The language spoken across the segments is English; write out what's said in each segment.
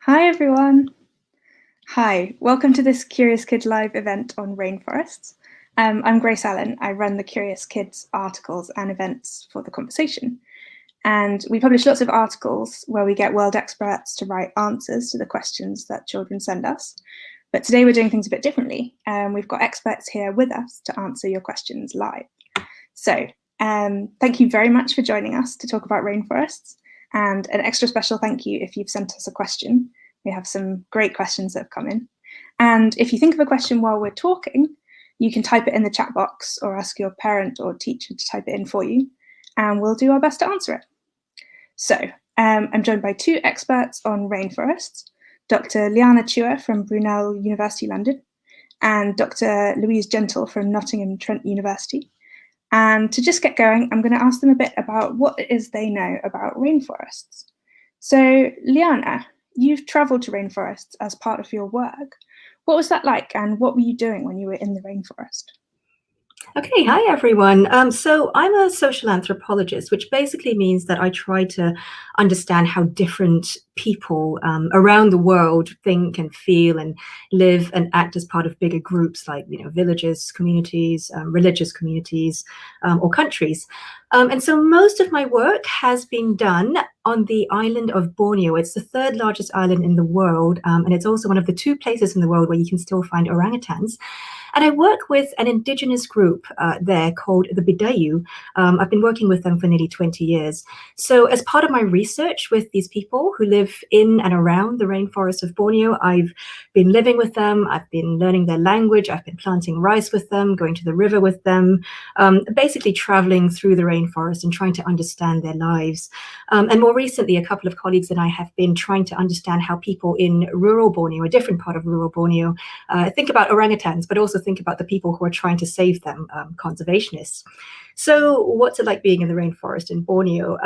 Hi everyone. Hi, welcome to this Curious Kids Live event on rainforests. I'm Grace Allen. I run the Curious Kids articles and events for the conversation. And we publish lots of articles where we get world experts to write answers to the questions that children send us. But today we're doing things a bit differently. We've got experts here with us to answer your questions live. So thank you very much for joining us to talk about rainforests. And an extra special thank you if you've sent us a question. We have some great questions that have come in. And if you think of a question while we're talking, you can type it in the chat box or ask your parent or teacher to type it in for you, and we'll do our best to answer it. So I'm joined by two experts on rainforests, Dr. Liana Chua from Brunel University London and Dr. Louise Gentle from Nottingham Trent University. And to just get going, I'm going to ask them a bit about what it is they know about rainforests. So Liana, you've travelled to rainforests as part of your work. What was that like, and what were you doing when you were in the rainforest? Okay, hi everyone. So I'm a social anthropologist, which basically means that I try to understand how different people around the world think and feel and live and act as part of bigger groups like, villages, communities, religious communities, or countries. And so most of my work has been done on the island of Borneo. It's the third largest island in the world, and it's also one of the two places in the world where you can still find orangutans. And I work with an indigenous group there called the Bidayu. I've been working with them for nearly 20 years. So as part of my research with these people who live in and around the rainforest of Borneo, I've been living with them, I've been learning their language, I've been planting rice with them, going to the river with them, basically traveling through the rainforest and trying to understand their lives. And more recently, a couple of colleagues and I have been trying to understand how people in rural Borneo, a different part of rural Borneo, think about orangutans, but also think about the people who are trying to save them, conservationists. So what's it like being in the rainforest in Borneo?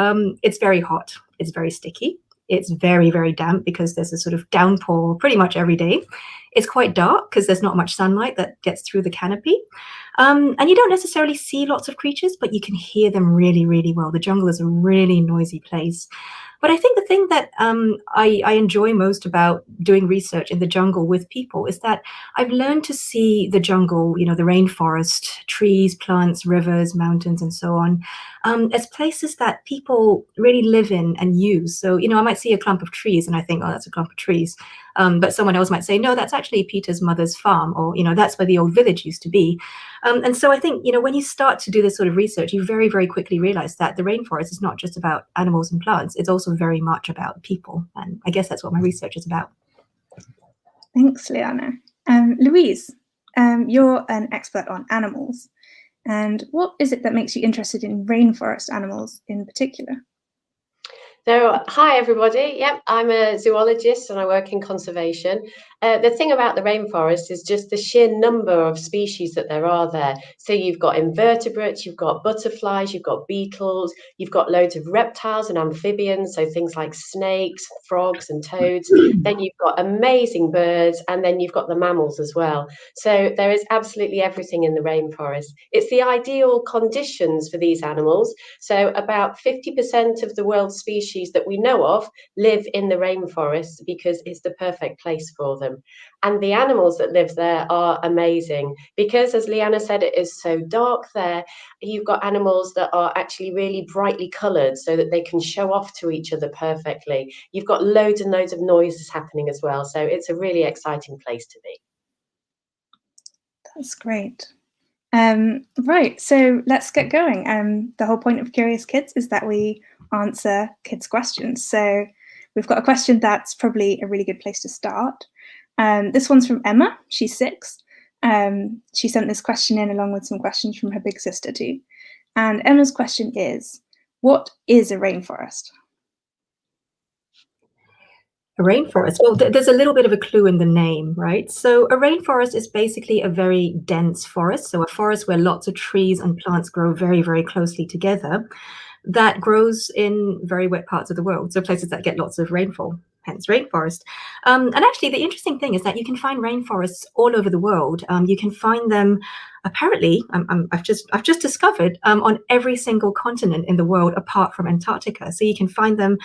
It's very hot, it's very sticky, it's very, very damp because there's a sort of downpour pretty much every day. It's quite dark because there's not much sunlight that gets through the canopy. And you don't necessarily see lots of creatures, but you can hear them really, really well. The jungle is a really noisy place. But I think the thing that I enjoy most about doing research in the jungle with people is that I've learned to see the jungle, the rainforest, trees, plants, rivers, mountains, and so on, as places that people really live in and use. So, I might see a clump of trees and I think, oh, that's a clump of trees. But someone else might say, no, that's actually Peter's mother's farm, or, that's where the old village used to be. And so I think, when you start to do this sort of research, you very, very quickly realize that the rainforest is not just about animals and plants. It's also very much about people. And I guess that's what my research is about. Thanks, Liana. Louise, you're an expert on animals. And what is it that makes you interested in rainforest animals in particular? So, hi everybody. Yep, I'm a zoologist and I work in conservation. The thing about the rainforest is just the sheer number of species that there are there. So you've got invertebrates, you've got butterflies, you've got beetles, you've got loads of reptiles and amphibians, so things like snakes, frogs and toads. Then you've got amazing birds, and then you've got the mammals as well. So there is absolutely everything in the rainforest. It's the ideal conditions for these animals. So about 50% of the world's species that we know of live in the rainforest because it's the perfect place for them. And the animals that live there are amazing because, as Liana said, it is so dark there. You've got animals that are actually really brightly coloured so that they can show off to each other perfectly. You've got loads and loads of noises happening as well. So it's a really exciting place to be. That's great. Right, so let's get going. The whole point of Curious Kids is that we answer kids' questions. So we've got a question that's probably a really good place to start. This one's from Emma. She's 6. She sent this question in along with some questions from her big sister too. And Emma's question is, what is a rainforest? A rainforest. Well, there's a little bit of a clue in the name, right? So a rainforest is basically a very dense forest. So a forest where lots of trees and plants grow very, very closely together that grows in very wet parts of the world. So places that get lots of rainfall, hence rainforest. And actually, the interesting thing is that you can find rainforests all over the world. You can find them apparently, I've just discovered, on every single continent in the world apart from Antarctica. So you can find them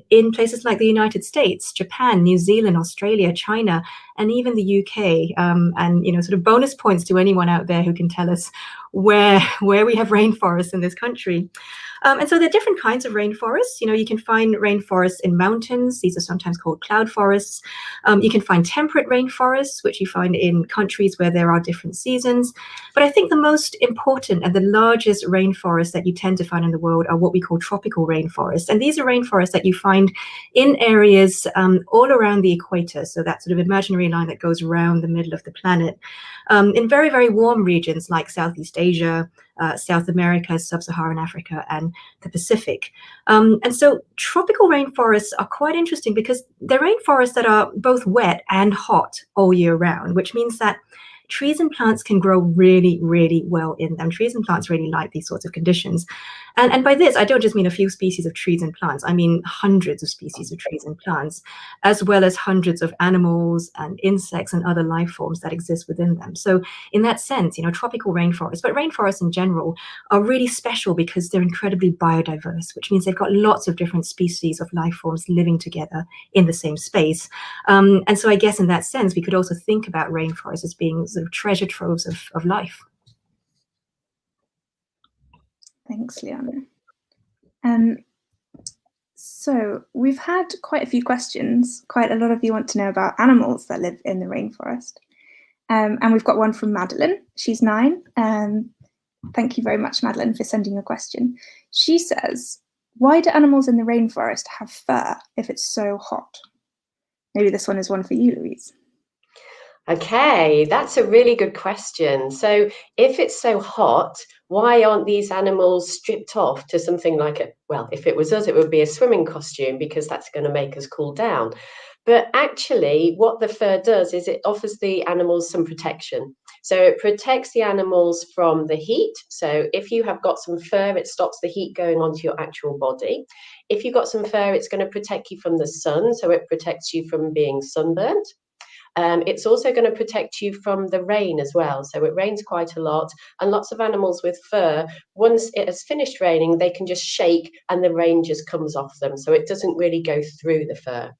in places like the United States, Japan, New Zealand, Australia, China, and even the UK. And sort of bonus points to anyone out there who can tell us where we have rainforests in this country. And so there are different kinds of rainforests. You can find rainforests in mountains. These are sometimes called cloud forests. You can find temperate rainforests, which you find in countries where there are different seasons. But I think the most important and the largest rainforests that you tend to find in the world are what we call tropical rainforests. And these are rainforests that you find in areas all around the equator. So that sort of imaginary line that goes around the middle of the planet. In very, very warm regions like Southeast Asia, South America, Sub-Saharan Africa, and the Pacific. And so tropical rainforests are quite interesting because they're rainforests that are both wet and hot all year round, which means that trees and plants can grow really, really well in them. Trees and plants really like these sorts of conditions. And by this, I don't just mean a few species of trees and plants. I mean hundreds of species of trees and plants, as well as hundreds of animals and insects and other life forms that exist within them. So in that sense, tropical rainforests, but rainforests in general, are really special because they're incredibly biodiverse, which means they've got lots of different species of life forms living together in the same space. And so I guess in that sense, we could also think about rainforests as being sort of treasure troves of life. Thanks, Liana. So we've had quite a few questions. Quite a lot of you want to know about animals that live in the rainforest. And we've got one from Madeline. She's 9. Thank you very much, Madeline, for sending your question. She says, why do animals in the rainforest have fur if it's so hot? Maybe this one is one for you, Louise. Okay, that's a really good question. So if it's so hot, why aren't these animals stripped off to something like if it was us, it would be a swimming costume because that's going to make us cool down. But actually, what the fur does is it offers the animals some protection. So it protects the animals from the heat. So if you have got some fur, it stops the heat going onto your actual body. If you've got some fur, it's going to protect you from the sun. So it protects you from being sunburnt. It's also going to protect you from the rain as well. So it rains quite a lot, and lots of animals with fur, once it has finished raining, they can just shake and the rain just comes off them. So it doesn't really go through the fur.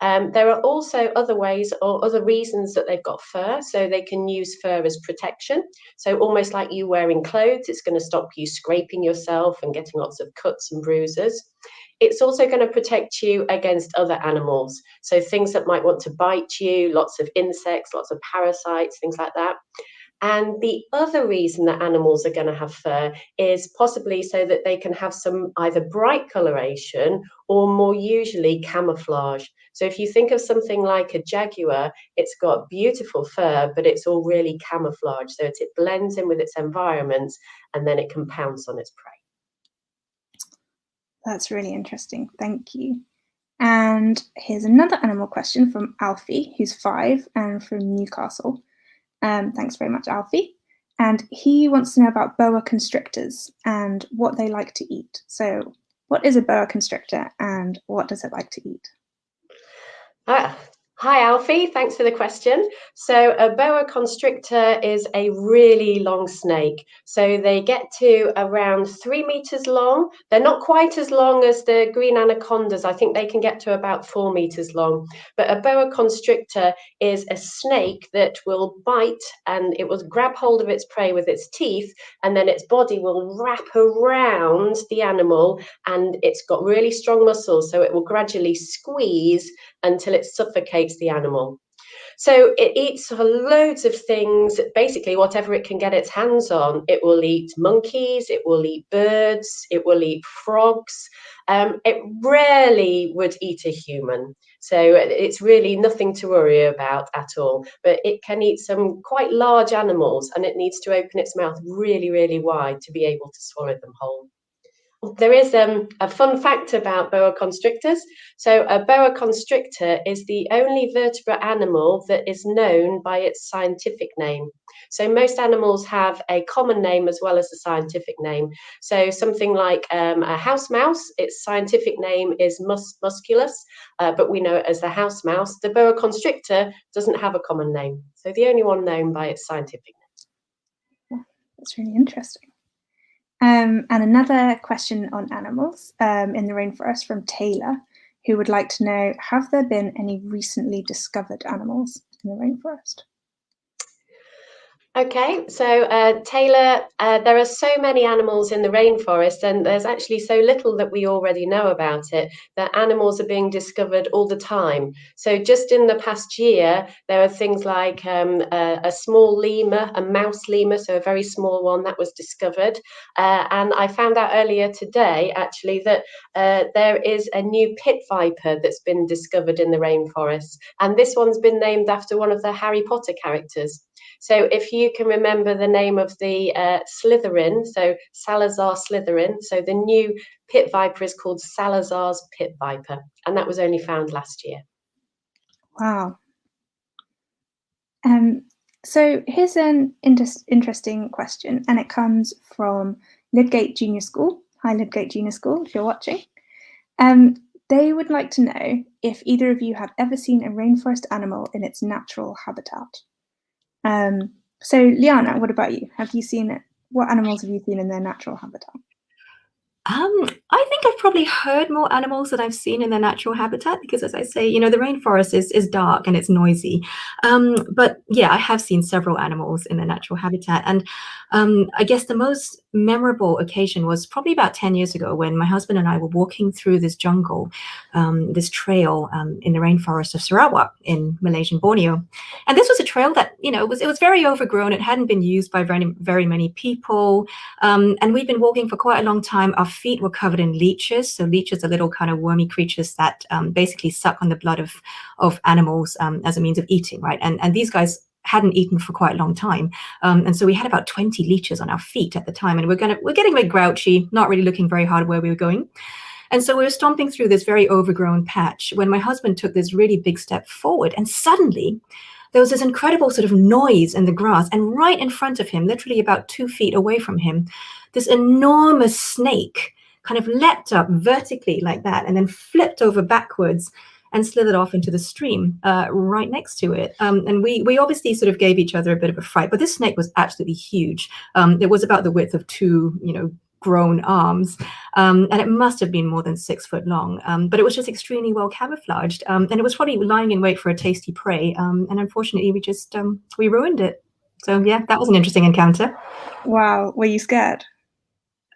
There are also other ways or other reasons that they've got fur. So they can use fur as protection. So almost like you wearing clothes, it's going to stop you scraping yourself and getting lots of cuts and bruises. It's also going to protect you against other animals. So things that might want to bite you, lots of insects, lots of parasites, things like that. And the other reason that animals are going to have fur is possibly so that they can have some either bright coloration or more usually camouflage. So if you think of something like a jaguar, it's got beautiful fur, but it's all really camouflage. So it blends in with its environment and then it can pounce on its prey. That's really interesting. Thank you. And here's another animal question from Alfie, who's 5 and from Newcastle. Thanks very much, Alfie. And he wants to know about boa constrictors and what they like to eat. So what is a boa constrictor and what does it like to eat? Hi, Alfie. Thanks for the question. So a boa constrictor is a really long snake. So they get to around 3 meters long. They're not quite as long as the green anacondas. I think they can get to about 4 meters long. But a boa constrictor is a snake that will bite and it will grab hold of its prey with its teeth, and then its body will wrap around the animal, and it's got really strong muscles. So it will gradually squeeze until it suffocates the animal. So it eats loads of things, basically whatever it can get its hands on. It will eat monkeys, it will eat birds, it will eat frogs. It rarely would eat a human. So it's really nothing to worry about at all. But it can eat some quite large animals, and it needs to open its mouth really, really wide to be able to swallow them whole. There is a fun fact about boa constrictors. So a boa constrictor is the only vertebrate animal that is known by its scientific name. So most animals have a common name as well as a scientific name. So something like a house mouse, its scientific name is musculus, but we know it as the house mouse. The boa constrictor doesn't have a common name. So the only one known by its scientific name. That's really interesting. And another question on animals in the rainforest from Taylor, who would like to know, have there been any recently discovered animals in the rainforest? Okay, so Taylor, there are so many animals in the rainforest, and there's actually so little that we already know about it, that animals are being discovered all the time. So just in the past year, there are things like a small lemur, a mouse lemur, so a very small one that was discovered. And I found out earlier today, actually, that there is a new pit viper that's been discovered in the rainforest. And this one's been named after one of the Harry Potter characters. So if you can remember the name of the Slytherin, so Salazar Slytherin, so the new pit viper is called Salazar's pit viper, and that was only found last year. Wow. So here's an interesting question, and it comes from Lydgate Junior School. Hi, Lydgate Junior School, if you're watching. They would like to know if either of you have ever seen a rainforest animal in its natural habitat. So Liana, what about you? Have you seen it? What animals have you seen in their natural habitat? I think I've probably heard more animals than I've seen in their natural habitat because, as I say, you know, the rainforest is dark and it's noisy. But yeah, I have seen several animals in their natural habitat. And I guess the most memorable occasion was probably about 10 years ago when my husband and I were walking through this jungle, this trail in the rainforest of Sarawak in Malaysian Borneo. And this was a trail that, you know, it was very overgrown. It hadn't been used by very many people. And we'd been walking for quite a long time. Our feet were covered in leeches. So leeches are little kind of wormy creatures that basically suck on the blood of animals as a means of eating, right? And these guys hadn't eaten for quite a long time. And so we had about 20 leeches on our feet at the time. And we're getting a bit grouchy, not really looking very hard where we were going. And so we were stomping through this very overgrown patch when my husband took this really big step forward. And suddenly there was this incredible sort of noise in the grass. And right in front of him, literally about 2 feet away from him, this enormous snake kind of leapt up vertically like that and then flipped over backwards and slithered off into the stream right next to it. And we obviously sort of gave each other a bit of a fright, but this snake was absolutely huge. It was about the width of 2, you know, grown arms, and it must have been more than 6 foot long, but it was just extremely well camouflaged, and it was probably lying in wait for a tasty prey, and unfortunately we ruined it. So yeah, that was an interesting encounter. Wow, were you scared?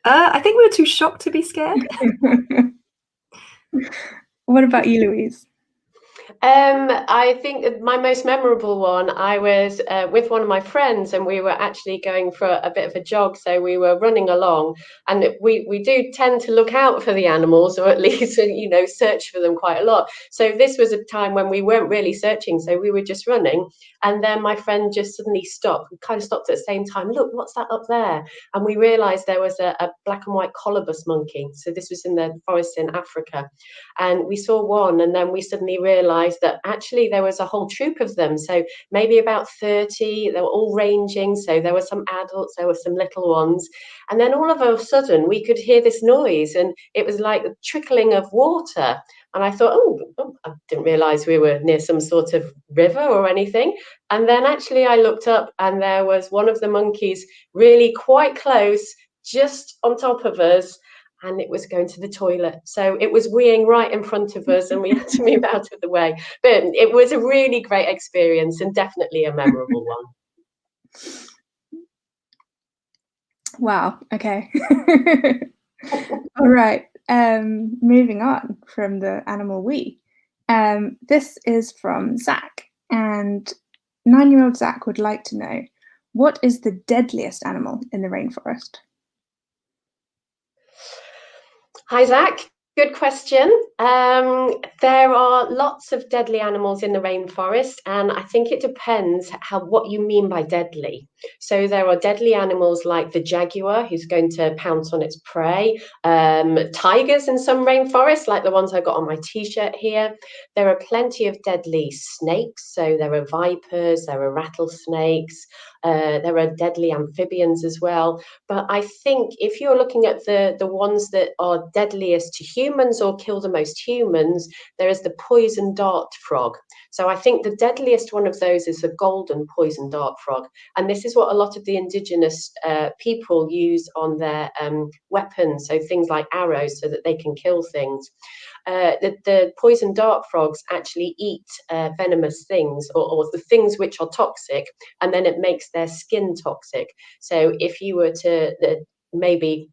I think we were too shocked to be scared. What about you, Louise? I think my most memorable one, I was with one of my friends and we were actually going for a bit of a jog. So we were running along and we do tend to look out for the animals, or at least, you know, search for them quite a lot. So this was a time when we weren't really searching. So we were just running. And then my friend just suddenly stopped. We kind of stopped at the same time. Look, what's that up there? And we realized there was a black and white colobus monkey. So this was in the forest in Africa. And we saw one, and then we suddenly realized that actually there was a whole troop of them. So maybe about 30, they were all ranging. So there were some adults, there were some little ones. And then all of a sudden we could hear this noise, and it was like the trickling of water. And I thought, oh, I didn't realize we were near some sort of river or anything. And then actually I looked up and there was one of the monkeys really quite close, just on top of us. And it was going to the toilet. So it was weeing right in front of us and we had to move out of the way. But it was a really great experience and definitely a memorable one. Wow, okay. All right, moving on from the animal we. This is from Zach, and 9-year-old Zach would like to know, what is the deadliest animal in the rainforest? Hi, Zach. Good question. There are lots of deadly animals in the rainforest, and I think it depends what you mean by deadly. So there are deadly animals like the jaguar, who's going to pounce on its prey. Tigers in some rainforests, like the ones I got on my T-shirt here. There are plenty of deadly snakes. So there are vipers, there are rattlesnakes, there are deadly amphibians as well. But I think if you're looking at the ones that are deadliest to humans or kill the most humans, there is the poison dart frog. So I think the deadliest one of those is the golden poison dart frog. And this is is what a lot of the indigenous people use on their weapons, so things like arrows, so that they can kill things. The poison dart frogs actually eat venomous things, or the things which are toxic, and then it makes their skin toxic. So if you were to maybe,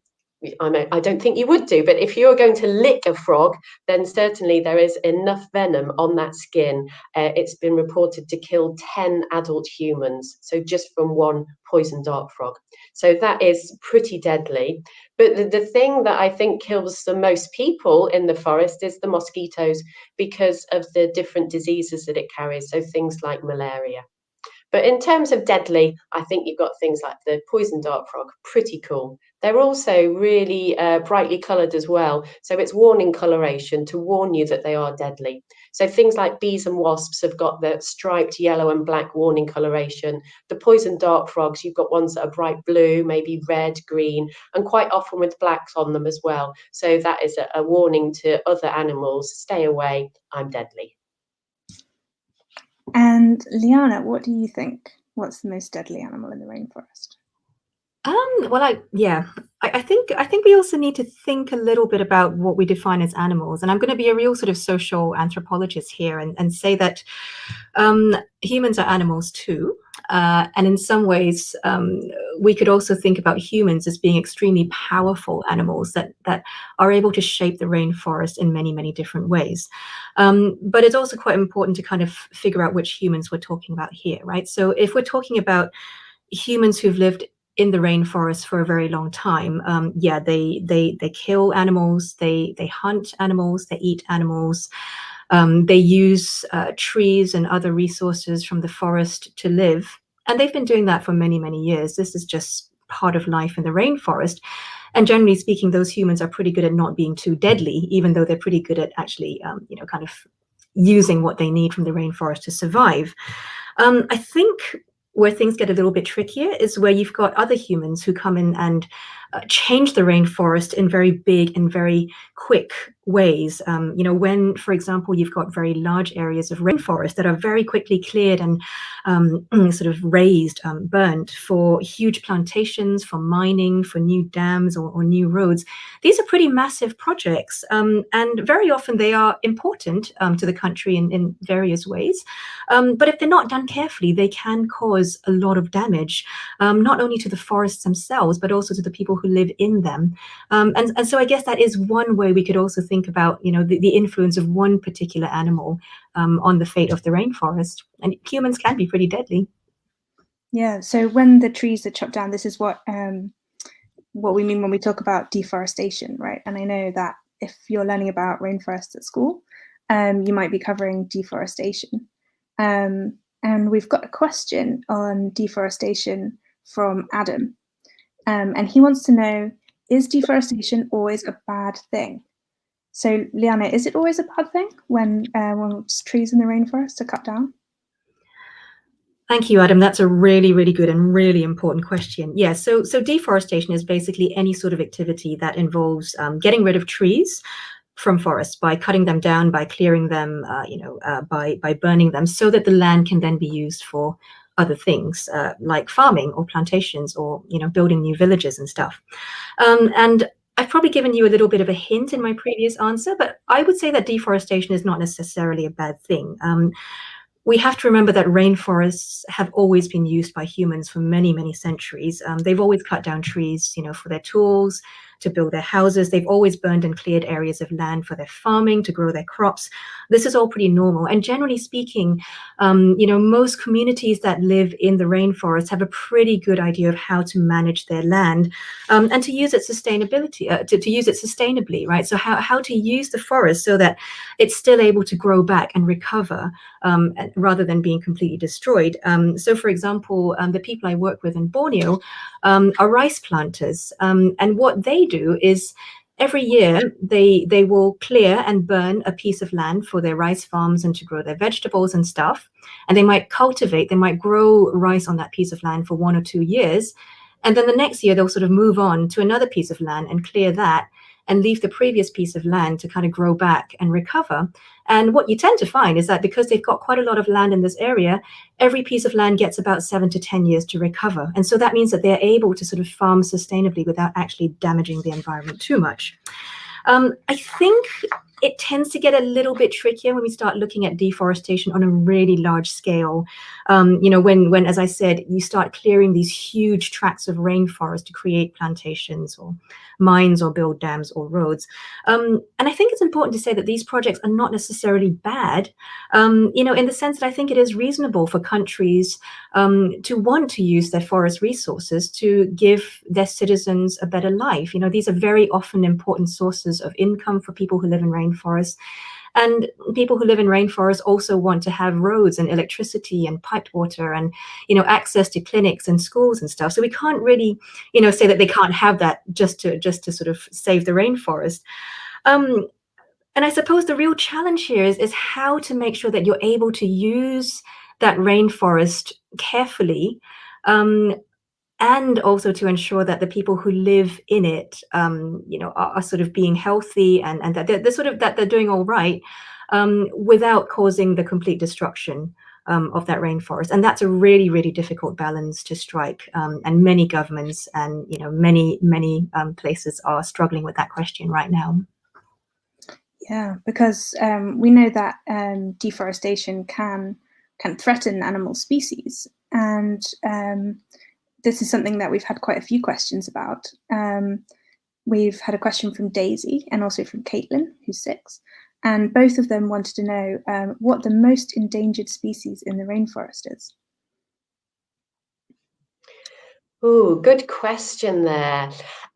I don't think you would do, but if you're going to lick a frog, then certainly there is enough venom on that skin. It's been reported to kill 10 adult humans, so just from one poison dart frog. So that is pretty deadly. But the thing that I think kills the most people in the forest is the mosquitoes, because of the different diseases that it carries, so things like malaria. But in terms of deadly, I think you've got things like the poison dart frog, pretty cool. They're also really brightly coloured as well. So it's warning coloration to warn you that they are deadly. So things like bees and wasps have got the striped yellow and black warning coloration. The poison dart frogs, you've got ones that are bright blue, maybe red, green, and quite often with blacks on them as well. So that is a warning to other animals, stay away, I'm deadly. And Liana, what do you think? What's the most deadly animal in the rainforest? Well, I think we also need to think a little bit about what we define as animals. And I'm going to be a real sort of social anthropologist here and say that humans are animals too. And in some ways, we could also think about humans as being extremely powerful animals that are able to shape the rainforest in many, many different ways. But it's also quite important to kind of figure out which humans we're talking about here, right? So if we're talking about humans who've lived in the rainforest for a very long time, they kill animals, they hunt animals, they eat animals, they use trees and other resources from the forest to live, and they've been doing that for many, many years. This is just part of life in the rainforest, and generally speaking, those humans are pretty good at not being too deadly, even though they're pretty good at actually, kind of using what they need from the rainforest to survive. I think where things get a little bit trickier is where you've got other humans who come in and change the rainforest in very big and very quick ways. When, for example, you've got very large areas of rainforest that are very quickly cleared and sort of razed, burnt for huge plantations, for mining, for new dams or new roads. These are pretty massive projects, and very often they are important to the country in various ways. But if they're not done carefully, they can cause a lot of damage, not only to the forests themselves, but also to the people who live in them. And so I guess that is one way we could also think about, the influence of one particular animal on the fate of the rainforest. And humans can be pretty deadly. Yeah, so when the trees are chopped down, this is what we mean when we talk about deforestation, right? And I know that if you're learning about rainforests at school, you might be covering deforestation. And we've got a question on deforestation from Adam. And he wants to know, is deforestation always a bad thing? So, Liana, is it always a bad thing when trees in the rainforest are cut down? Thank you, Adam. That's a really, really good and really important question. Yeah, so deforestation is basically any sort of activity that involves getting rid of trees from forests by cutting them down, by clearing them, by burning them, so that the land can then be used for other things like farming or plantations or building new villages and stuff. And I've probably given you a little bit of a hint in my previous answer, but I would say that deforestation is not necessarily a bad thing. We have to remember that rainforests have always been used by humans for many, many centuries. They've always cut down trees, for their tools, to build their houses. They've always burned and cleared areas of land for their farming, to grow their crops. This is all pretty normal. And generally speaking, most communities that live in the rainforest have a pretty good idea of how to manage their land and to use it sustainably, right? So how to use the forest so that it's still able to grow back and recover rather than being completely destroyed. So for example, the people I work with in Borneo are rice planters. And what they do is every year they will clear and burn a piece of land for their rice farms and to grow their vegetables and stuff. And they might grow rice on that piece of land for 1 or 2 years. And then the next year they'll sort of move on to another piece of land and clear that. and leave the previous piece of land to kind of grow back and recover. And what you tend to find is that because they've got quite a lot of land in this area, every piece of land gets about 7 to 10 years to recover. And so that means that they're able to sort of farm sustainably without actually damaging the environment too much. I think it tends to get a little bit trickier when we start looking at deforestation on a really large scale. When, as I said, you start clearing these huge tracts of rainforest to create plantations or mines or build dams or roads. And I think it's important to say that these projects are not necessarily bad, in the sense that I think it is reasonable for countries to want to use their forest resources to give their citizens a better life. These are very often important sources of income for people who live in rainforests. And people who live in rainforests also want to have roads and electricity and piped water and, access to clinics and schools and stuff. So we can't really, say that they can't have that just to sort of save the rainforest. And I suppose the real challenge here is how to make sure that you're able to use that rainforest carefully, and also to ensure that the people who live in it, are sort of being healthy and that they're doing all right, without causing the complete destruction of that rainforest. And that's a really, really difficult balance to strike. And many governments and many places are struggling with that question right now. Yeah, because we know that deforestation can threaten animal species, and this is something that we've had quite a few questions about. We've had a question from Daisy and also from Caitlin, who's 6, and both of them wanted to know what the most endangered species in the rainforest is. Oh, good question there.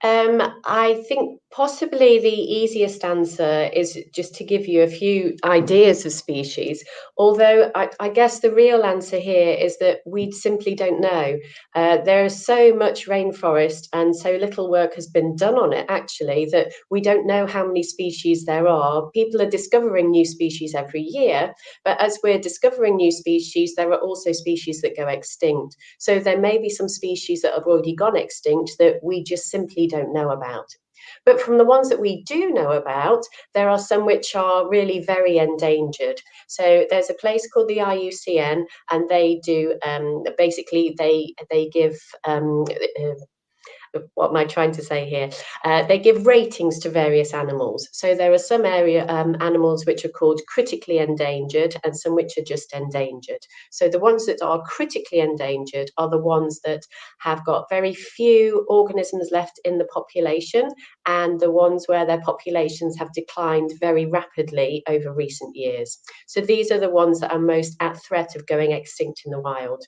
I think possibly the easiest answer is just to give you a few ideas of species, although I guess the real answer here is that we simply don't know. There is so much rainforest and so little work has been done on it, actually, that we don't know how many species there are. People are discovering new species every year, but as we're discovering new species, there are also species that go extinct. So there may be some species that have already gone extinct that we just simply don't know about. But from the ones that we do know about, there are some which are really very endangered. So there's a place called the IUCN, and they do basically they give what am I trying to say here? They give ratings to various animals. So there are some animals which are called critically endangered and some which are just endangered. So the ones that are critically endangered are the ones that have got very few organisms left in the population, and the ones where their populations have declined very rapidly over recent years. So these are the ones that are most at threat of going extinct in the wild.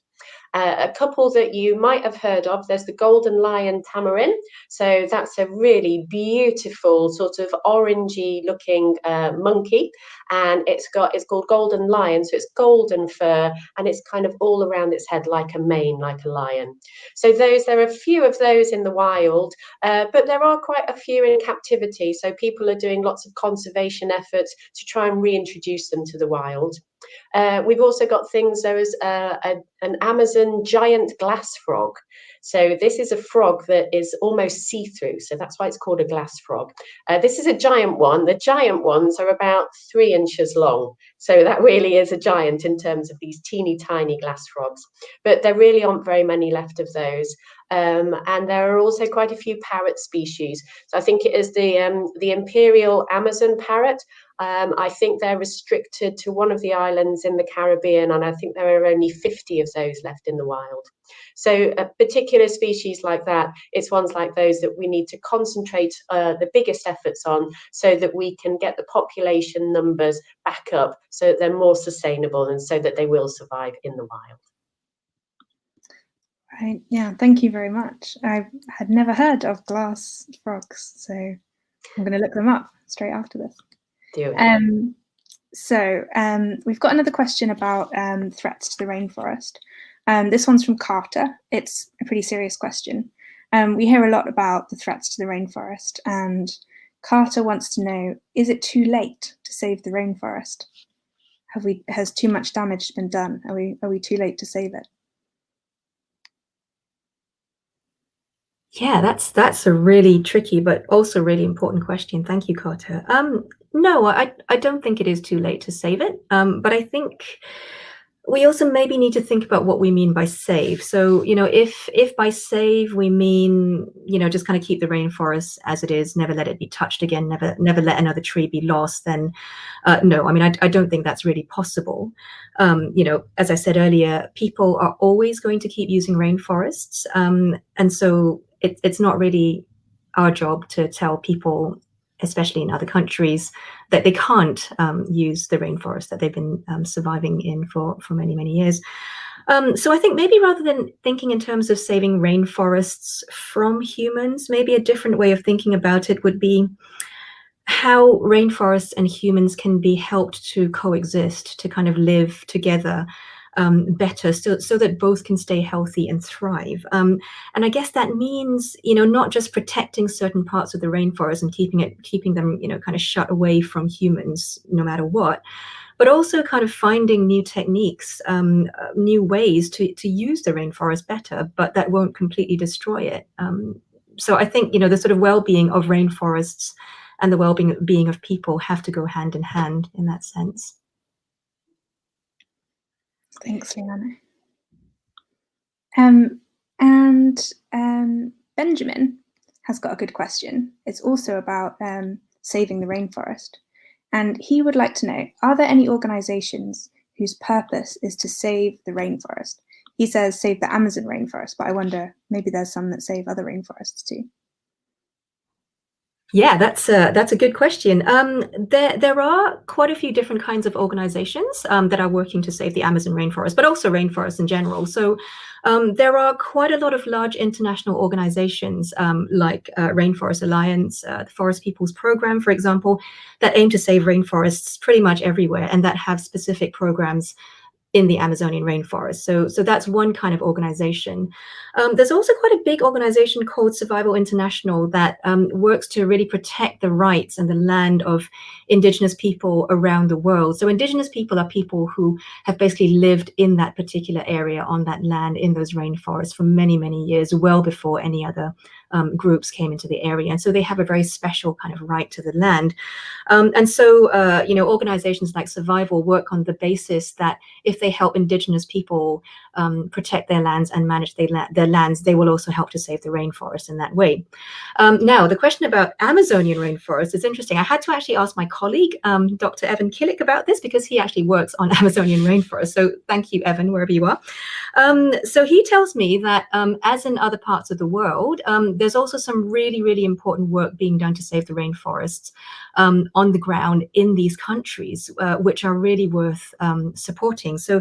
A couple that you might have heard of, there's the golden lion tamarin. So that's a really beautiful sort of orangey looking monkey, and it's called golden lion. So it's golden fur and it's kind of all around its head like a mane, like a lion. So there are a few of those in the wild, but there are quite a few in captivity. So people are doing lots of conservation efforts to try and reintroduce them to the wild. We've also got things, there is an Amazon giant glass frog. So this is a frog that is almost see-through, so that's why it's called a glass frog. This is a giant one. The giant ones are about 3 inches long, so that really is a giant in terms of these teeny tiny glass frogs. But there really aren't very many left of those. And there are also quite a few parrot species. So I think it is the imperial Amazon parrot. I think they're restricted to one of the islands in the Caribbean, and I think there are only 50 of those left in the wild. So a particular species like that, it's ones like those that we need to concentrate the biggest efforts on so that we can get the population numbers back up so that they're more sustainable and so that they will survive in the wild. Right, yeah, thank you very much. I had never heard of glass frogs, so I'm going to look them up straight after this. Do it. We've got another question about threats to the rainforest. This one's from Carter. It's a pretty serious question. We hear a lot about the threats to the rainforest, and Carter wants to know, is it too late to save the rainforest? Has too much damage been done? Are we too late to save it? Yeah, that's a really tricky but also really important question. Thank you, Carter. No, I don't think it is too late to save it. But I think we also maybe need to think about what we mean by save. So, if by save we mean, just kind of keep the rainforest as it is, never let it be touched again, never let another tree be lost, then no, I mean, I don't think that's really possible. As I said earlier, people are always going to keep using rainforests. And so it's not really our job to tell people, especially in other countries, that they can't use the rainforest that they've been surviving in for many, many years. So I think maybe rather than thinking in terms of saving rainforests from humans, maybe a different way of thinking about it would be how rainforests and humans can be helped to coexist, to kind of live together better, so that both can stay healthy and thrive. And I guess that means, not just protecting certain parts of the rainforest and keeping them, kind of shut away from humans, no matter what, but also kind of finding new techniques, new ways to use the rainforest better, but that won't completely destroy it. So I think, the sort of well-being of rainforests and the well-being of people have to go hand in hand in that sense. Thanks, Leanna. And Benjamin has got a good question. It's also about saving the rainforest. And he would like to know, are there any organizations whose purpose is to save the rainforest? He says save the Amazon rainforest, but I wonder, maybe there's some that save other rainforests too. Yeah, that's a good question. There are quite a few different kinds of organizations that are working to save the Amazon rainforest, but also rainforests in general. So there are quite a lot of large international organizations like Rainforest Alliance, the Forest Peoples Program, for example, that aim to save rainforests pretty much everywhere and that have specific programs in the Amazonian rainforest. So that's one kind of organization. There's also quite a big organization called Survival International that works to really protect the rights and the land of indigenous people around the world. So indigenous people are people who have basically lived in that particular area on that land in those rainforests for many, many years, well before any other groups came into the area. And so they have a very special kind of right to the land. And so, organizations like Survival work on the basis that if they help indigenous people protect their lands and manage their lands, they will also help to save the rainforest in that way. Now, the question about Amazonian rainforest is interesting. I had to actually ask my colleague, Dr. Evan Killick, about this because he actually works on Amazonian rainforest. So thank you, Evan, wherever you are. So he tells me that as in other parts of the world, there's also some really, really important work being done to save the rainforests on the ground in these countries, which are really worth supporting. So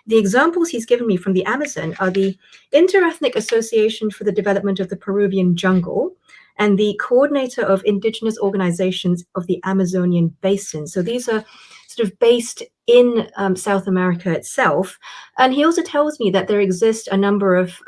the examples he's given me from the Amazon are the Interethnic Association for the Development of the Peruvian Jungle and the Coordinator of Indigenous Organizations of the Amazonian Basin. So these are sort of based in South America itself. And he also tells me that there exist a number of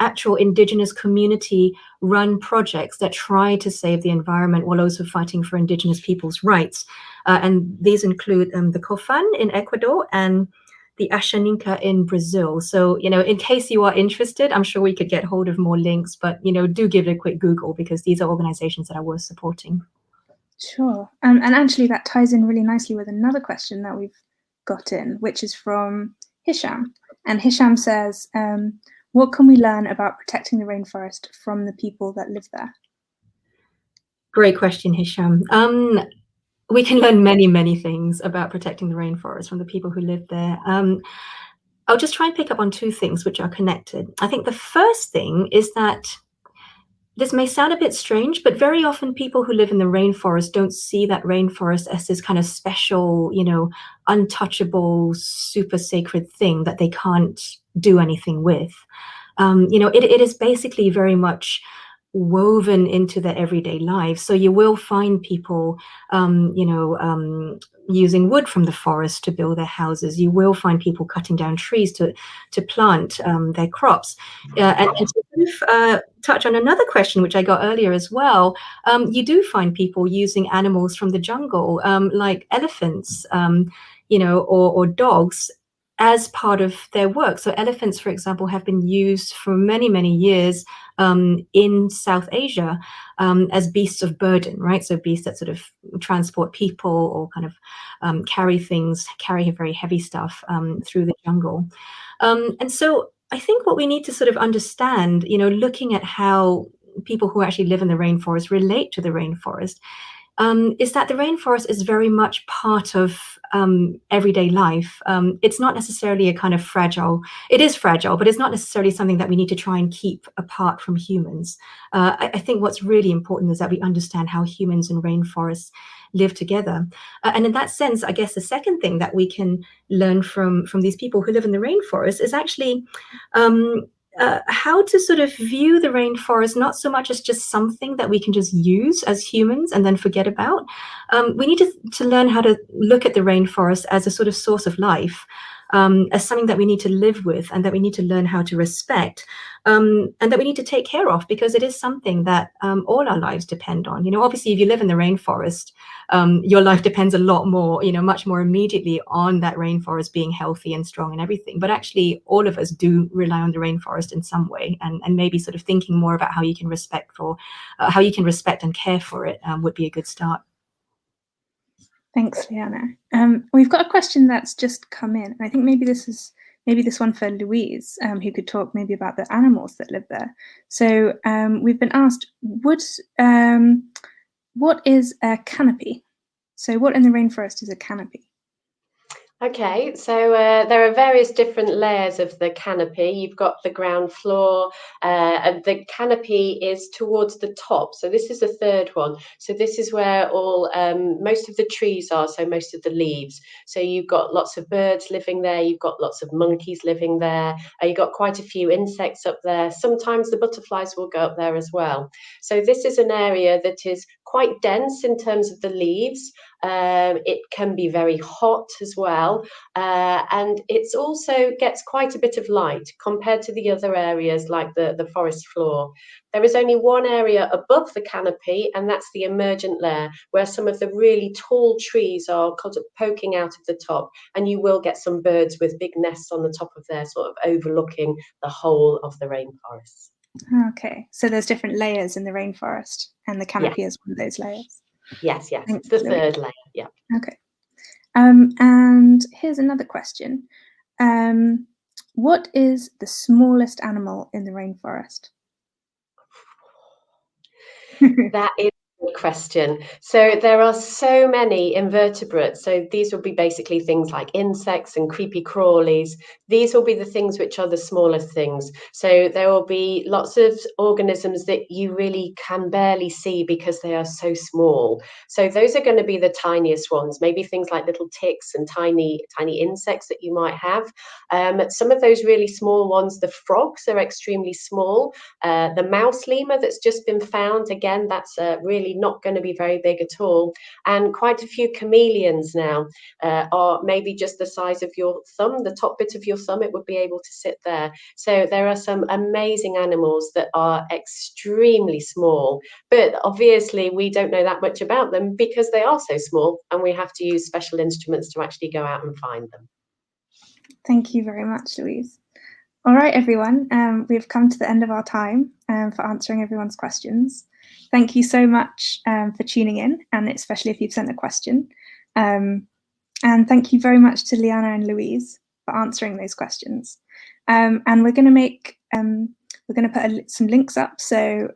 actual indigenous community-run projects that try to save the environment while also fighting for indigenous people's rights. And these include the COFAN in Ecuador and the Ashaninka in Brazil. So, in case you are interested, I'm sure we could get hold of more links, but, do give it a quick Google because these are organizations that are worth supporting. Sure. And actually that ties in really nicely with another question that we've got in, which is from Hisham. And Hisham says, what can we learn about protecting the rainforest from the people that live there? Great question, Hisham. We can learn many, many things about protecting the rainforest from the people who live there. I'll just try and pick up on two things which are connected. I think the first thing is that this may sound a bit strange, but very often people who live in the rainforest don't see that rainforest as this kind of special, untouchable, super sacred thing that they can't do anything with. It is basically very much woven into their everyday lives. So you will find people, using wood from the forest to build their houses. You will find people cutting down trees to plant their crops. And to touch on another question, which I got earlier as well, you do find people using animals from the jungle, like elephants, or dogs, as part of their work. So elephants, for example, have been used for many, many years in South Asia as beasts of burden, right? So beasts that sort of transport people or kind of carry very heavy stuff through the jungle. And so I think what we need to sort of understand, looking at how people who actually live in the rainforest relate to the rainforest, is that the rainforest is very much part of everyday life. It's not necessarily a kind of it is fragile, but it's not necessarily something that we need to try and keep apart from humans. I think what's really important is that we understand how humans and rainforests live together. And in that sense, I guess the second thing that we can learn from these people who live in the rainforest is actually how to sort of view the rainforest not so much as just something that we can just use as humans and then forget about. We need to learn how to look at the rainforest as a sort of source of life, as something that we need to live with and that we need to learn how to respect, and that we need to take care of, because it is something that all our lives depend on. Obviously, if you live in the rainforest, your life depends a lot more, much more immediately on that rainforest being healthy and strong and everything. But actually, all of us do rely on the rainforest in some way, and maybe sort of thinking more about how you can respect and care for it would be a good start. Thanks, Liana. We've got a question that's just come in, and I think maybe this one for Louise, who could talk maybe about the animals that live there. So we've been asked, what is a canopy? So what in the rainforest is a canopy? Okay, so there are various different layers of the canopy. You've got the ground floor, and the canopy is towards the top. So this is the third one. So this is where most of the trees are, so most of the leaves. So you've got lots of birds living there, you've got lots of monkeys living there, you've got quite a few insects up there. Sometimes the butterflies will go up there as well. So this is an area that is quite dense in terms of the leaves. It can be very hot as well, and it also gets quite a bit of light compared to the other areas like the forest floor. There is only one area above the canopy, and that's the emergent layer, where some of the really tall trees are poking out of the top, and you will get some birds with big nests on the top of there, sort of overlooking the whole of the rainforest. Okay, so there's different layers in the rainforest, and the canopy is one of those layers. Yes, Thanks, it's the Louise. third layer, yeah. Okay. And here's another question. What is the smallest animal in the rainforest? That is a good question. So there are so many invertebrates. So these will be basically things like insects and creepy crawlies. These will be the things which are the smaller things. So there will be lots of organisms that you really can barely see because they are so small. So those are going to be the tiniest ones, maybe things like little ticks and tiny insects that you might have. Some of those really small ones, the frogs, are extremely small. The mouse lemur that's just been found, again, that's really not going to be very big at all. And quite a few chameleons now are maybe just the size of your thumb, the top bit of your thumb, it would be able to sit there. So there are some amazing animals that are extremely small, but obviously we don't know that much about them because they are so small, and we have to use special instruments to actually go out and find them. Thank you very much, Louise. All right, everyone, we've come to the end of our time for answering everyone's questions. Thank you so much for tuning in, and especially if you've sent a question. And thank you very much to Liana and Louise for answering those questions. And we're going to put some links up. So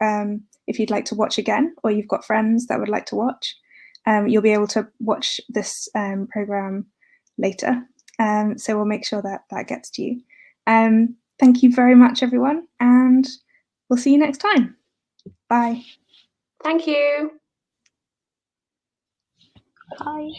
if you'd like to watch again, or you've got friends that would like to watch, you'll be able to watch this program later. So we'll make sure that gets to you. Thank you very much, everyone, and we'll see you next time. Bye. Thank you. Bye.